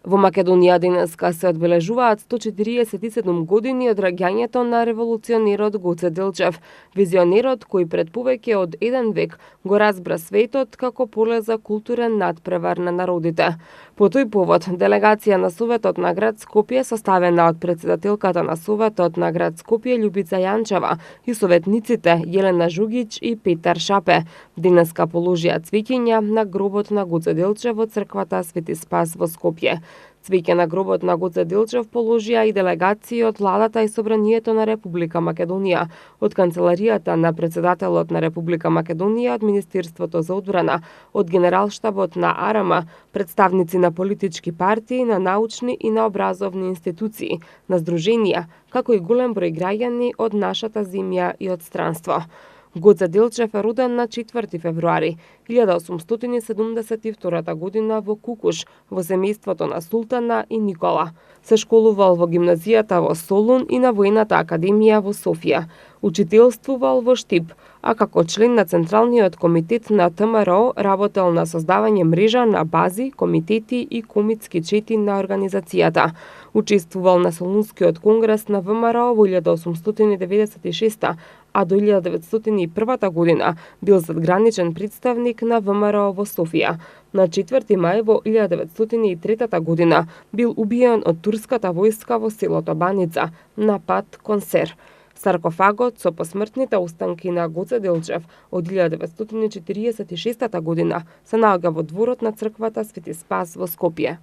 Во Македонија денеска се одбележуваат 147 години од раѓањето на револуционерот Гоце Делчев, визионерот кој пред повеќе од еден век го разбра светот како поле за културен надпревар на народите. По тој повод, делегација на Советот на град Скопје, составена од председателката на Советот на град Скопје Љубица Јанчева и советниците Јелена Жугич и Петар Шапе, денеска положија цвеќиња на гробот на Гоце Делчев во црквата Свети Спас во Скопје. Цвеќе на гробот на Гоце Делчев положија и делегации од владата и собранието на Република Македонија, од канцеларијата на председателот на Република Македонија, од Министерството за одбрана, од Генералштабот на АРМ, представници на политички партии, на научни и на образовни институции, на здруженија, како и голем број граѓани од нашата земја и од странство. Гоце Делчев е роден на 4 февруари 1872 година во Кукуш, во семејството на Султана и Никола. Се школувал во гимназијата во Солун и на Воената академија во Софија. Учителствувал во Штип, а како член на Централниот комитет на ТМРО работел на создавање мрежа на бази, комитети и комитски чети на организацијата. Учествувал на Солунскиот конгрес на ВМРО во 1896, а до 1901 година бил задграничен представник на ВМРО во Софија. На 4 мај во 1903 година бил убиен од турската војска во селото Баница на пат кон Сер. Саркофагот со посмртните останки на Гоце Делчев од 1946 година се наоѓа во дворот на црквата Свети Спас во Скопје.